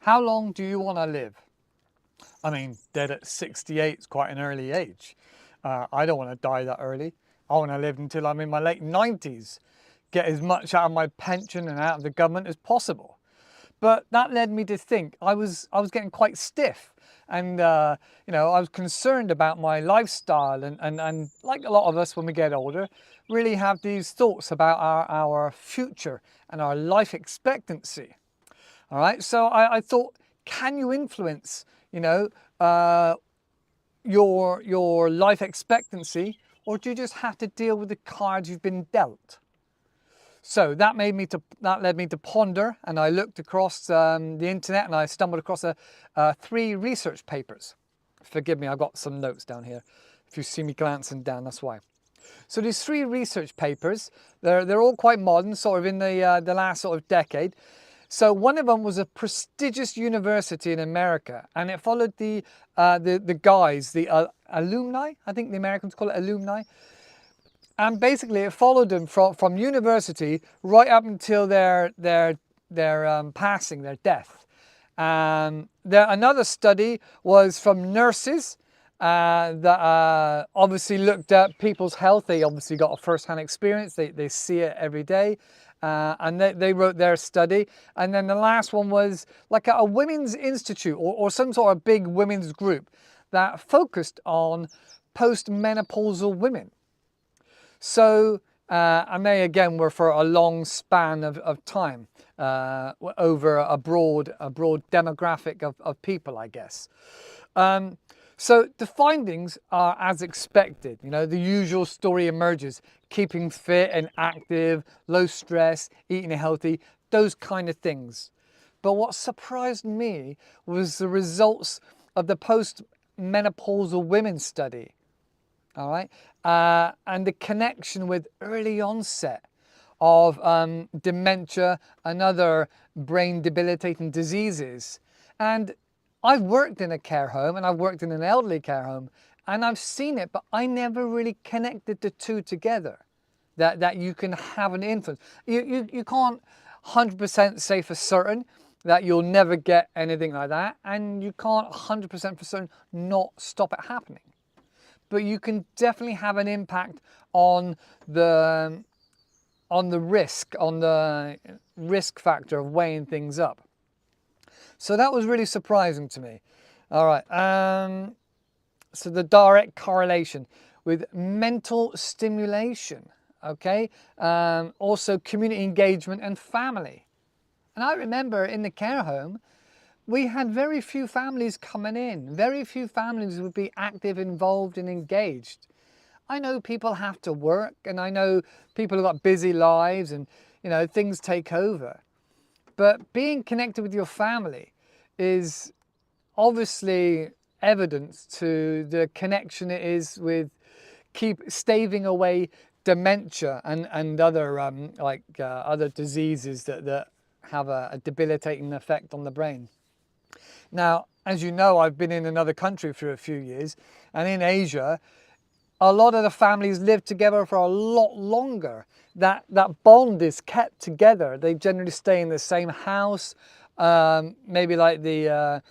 How long do you want to live? I mean, dead at 68 is quite an early age. I don't want to die that early. I want to live until I'm in my late 90s, get as much out of my pension and out of the government as possible. But that led me to think I was getting quite stiff, and you know, I was concerned about my lifestyle, and like a lot of us when we get older, really have these thoughts about our future and our life expectancy. All right, so I thought, can you influence, you know, your life expectancy, or do you just have to deal with the cards you've been dealt? So that led me to ponder, and I looked across the internet, and I stumbled across 3 research papers. Forgive me, I've got some notes down here. If you see me glancing down, that's why. So these 3 research papers, they're all quite modern, sort of in the last sort of decade. So one of them was a prestigious university in America, and it followed the guys, the alumni. I think the Americans call it alumni. And basically, it followed them from university right up until their passing, their death. Another study was from nurses that obviously looked at people's health. They obviously got a first-hand experience. They see it every day. And they wrote their study. And then the last one was like a women's institute or some sort of big women's group that focused on postmenopausal women. So, and they again were for a long span of time, over a broad demographic of people, I guess. So the findings are as expected. You know, the usual story emerges: keeping fit and active, low stress, eating healthy, those kind of things. But what surprised me was the results of the postmenopausal women study. All right, and the connection with early onset of dementia and other brain debilitating diseases. And I've worked in a care home, and I've worked in an elderly care home, and I've seen it, but I never really connected the two together, that you can have an influence. You can't 100% say for certain that you'll never get anything like that, and you can't 100% for certain not stop it happening. But you can definitely have an impact on the risk factor of weighing things up. So that was really surprising to me. All right, so the direct correlation with mental stimulation, okay? Also community engagement and family. And I remember in the care home, we had very few families coming in. Very few families would be active, involved and engaged. I know people have to work, and I know people have got busy lives, and you know, things take over. But being connected with your family is obviously evidence to the connection it is with staving away dementia and other other diseases that have a debilitating effect on the brain. Now, as you know, I've been in another country for a few years, and in Asia, a lot of the families live together for a lot longer. That bond is kept together. They generally stay in the same house. Maybe like the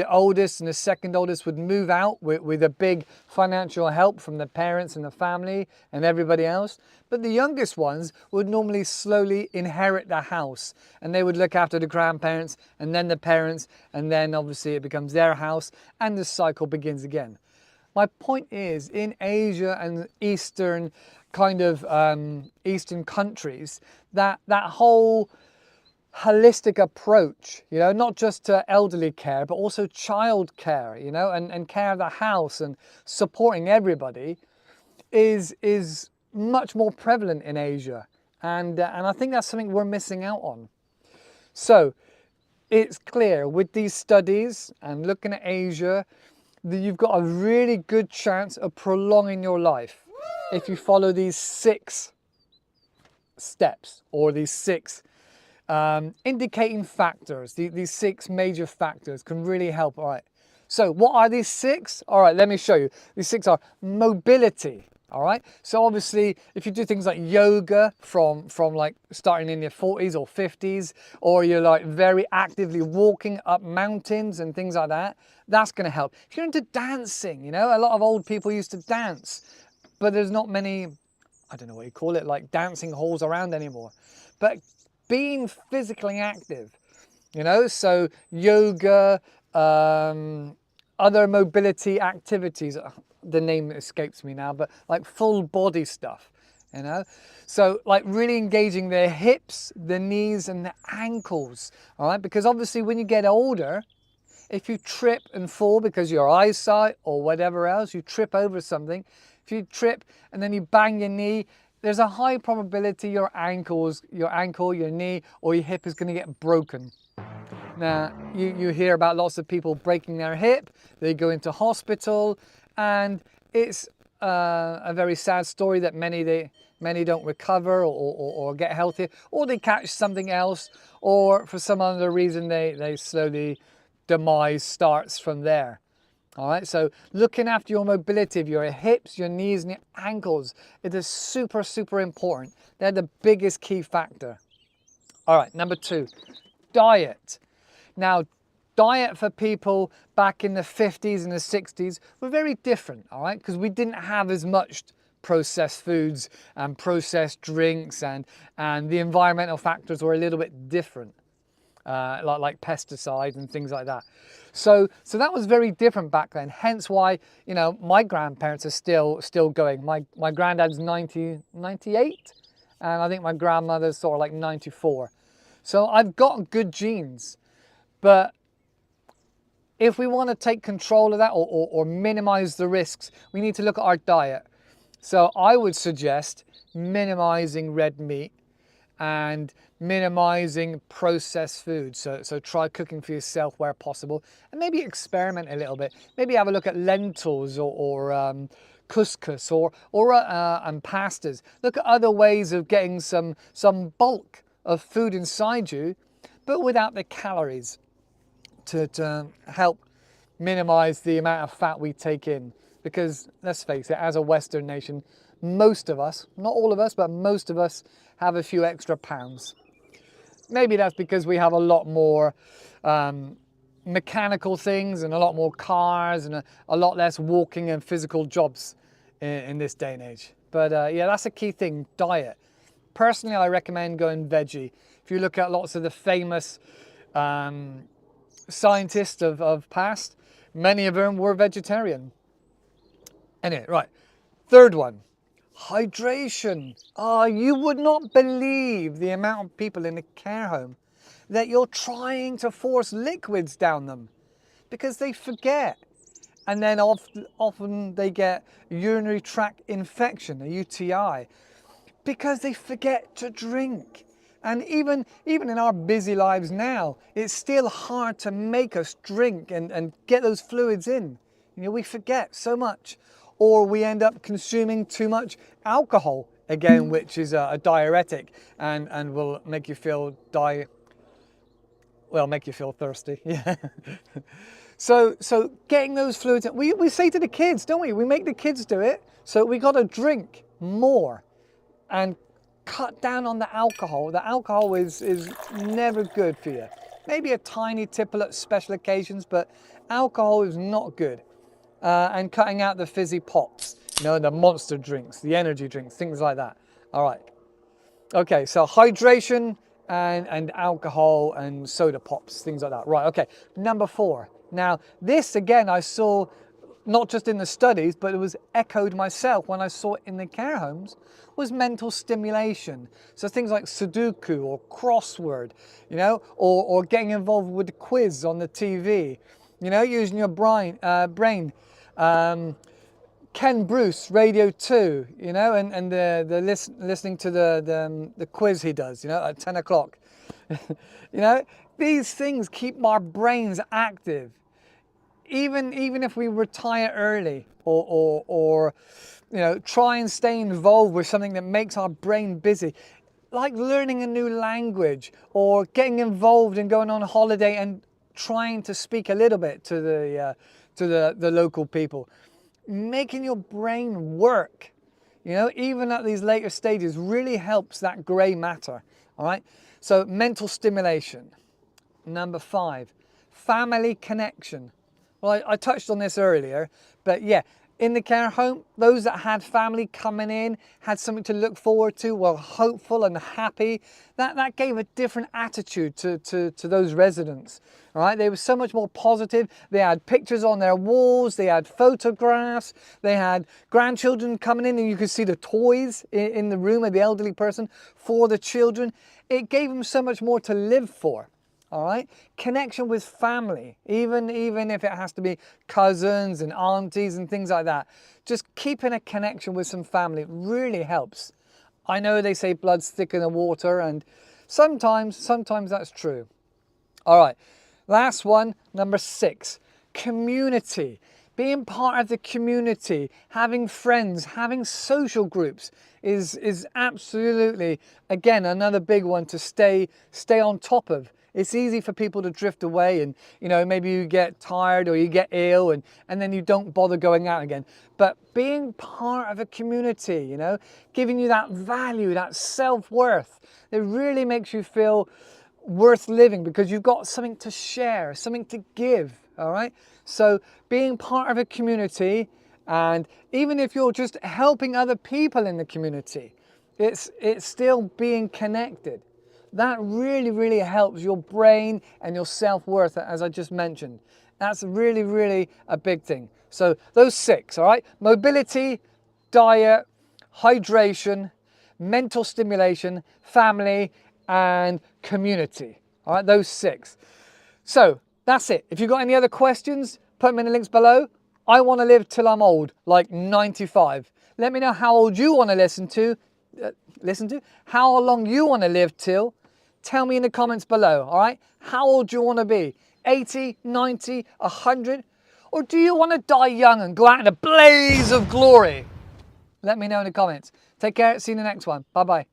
oldest and the second oldest would move out with a big financial help from the parents and the family and everybody else. But the youngest ones would normally slowly inherit the house, and they would look after the grandparents and then the parents, and then obviously it becomes their house, and the cycle begins again. My point is, in Asia and Eastern Eastern countries, that whole holistic approach, you know, not just to elderly care, but also child care, you know, and care of the house and supporting everybody is much more prevalent in Asia. And I think that's something we're missing out on. So it's clear with these studies and looking at Asia that you've got a really good chance of prolonging your life if you follow these 6 steps, or these 6 indicating factors. These 6 major factors can really help. All right, so what are these 6? All right, let me show you. These 6 are mobility, All right. So obviously, if you do things like yoga from like starting in your 40s or 50s, or you're like very actively walking up mountains and things like that, that's going to help. If you're into dancing, you know, a lot of old people used to dance, but there's not many, I don't know what you call it, like dancing halls around anymore. But being physically active, you know, so yoga, other mobility activities, the name escapes me now, but like full body stuff, you know. So like really engaging the hips, the knees and the ankles, all right? Because obviously when you get older, if you trip and fall because your eyesight or whatever else, you trip over something, if you trip and then you bang your knee, there's a high probability your ankle, your knee or your hip is going to get broken. Now, you hear about lots of people breaking their hip, they go into hospital, and it's a very sad story that many don't recover or get healthy, or they catch something else, or for some other reason they slowly demise starts from there. All right, so looking after your mobility of your hips, your knees and your ankles, it is super, super important. They're the biggest key factor. All right, number 2, diet. Now, diet for people back in the 50s and the 60s were very different, all right? Because we didn't have as much processed foods and processed drinks, and the environmental factors were a little bit different, like pesticides and things like that. So that was very different back then. Hence why, you know, my grandparents are still going. My granddad's 98, and I think my grandmother's sort of like 94. So I've got good genes. But if we want to take control of that or minimize the risks, we need to look at our diet. So I would suggest minimizing red meat and minimizing processed foods. So try cooking for yourself where possible, and maybe experiment a little bit. Maybe have a look at lentils or couscous and pastas. Look at other ways of getting some bulk of food inside you, but without the calories, to help minimize the amount of fat we take in. Because let's face it, as a Western nation, most of us, not all of us, but most of us have a few extra pounds. Maybe that's because we have a lot more mechanical things and a lot more cars and a lot less walking and physical jobs in this day and age. But yeah, that's a key thing, diet. Personally, I recommend going veggie. If you look at lots of the famous scientists of past, many of them were vegetarian. Anyway, right, 3rd one, hydration. Oh, you would not believe the amount of people in a care home that you're trying to force liquids down them because they forget, and then often they get urinary tract infection, a UTI, because they forget to drink. And even in our busy lives now, it's still hard to make us drink and get those fluids in. You know, we forget so much, or we end up consuming too much alcohol, again, which is a diuretic and will make you feel make you feel thirsty. Yeah. So getting those fluids in, we say to the kids, don't we? We make the kids do it. So we got to drink more and cut down on the alcohol. The alcohol is never good for you. Maybe a tiny tipple at special occasions, but alcohol is not good. And cutting out the fizzy pops, you know, the monster drinks, the energy drinks, things like that. All right. Okay, so hydration and alcohol and soda pops, things like that. Right, okay. Number 4. Now, this again, I saw not just in the studies, but it was echoed myself when I saw it in the care homes, was mental stimulation. So things like Sudoku or crossword, you know, or getting involved with the quiz on the TV, you know, using your brain. Ken Bruce, Radio 2, you know, and listening to the quiz he does, you know, at 10 o'clock. You know, these things keep our brains active. Even if we retire early or you know, try and stay involved with something that makes our brain busy, like learning a new language or getting involved and going on holiday and trying to speak a little bit to the local people. Making your brain work you know, even at these later stages, really helps that grey matter, all right? So mental stimulation. Number 5, family connection. Well, I touched on this earlier, but yeah, in the care home, those that had family coming in, had something to look forward to, were hopeful and happy, that gave a different attitude to those residents, all right? They were so much more positive. They had pictures on their walls, they had photographs, they had grandchildren coming in and you could see the toys in the room of the elderly person for the children. It gave them so much more to live for. All right, connection with family, even if it has to be cousins and aunties and things like that. Just keeping a connection with some family really helps. I know they say blood's thicker than water, and sometimes that's true. All right, last one, number 6, community. Being part of the community, having friends, having social groups is absolutely, again, another big one to stay on top of. It's easy for people to drift away and, you know, maybe you get tired or you get ill and then you don't bother going out again. But being part of a community, you know, giving you that value, that self-worth, it really makes you feel worth living because you've got something to share, something to give, all right? So being part of a community, and even if you're just helping other people in the community, it's still being connected. That really helps your brain and your self-worth, as I just mentioned. That's really a big thing. So those 6, all right? Mobility, diet, hydration, mental stimulation, family, and community. All right, those 6. So that's it. If you've got any other questions, put them in the links below. I want to live till I'm old, like 95. Let me know how old you want to listen to, how long you want to live till. Tell me in the comments below, all right? How old do you want to be? 80, 90, 100? Or do you want to die young and go out in a blaze of glory? Let me know in the comments. Take care. See you in the next one. Bye-bye.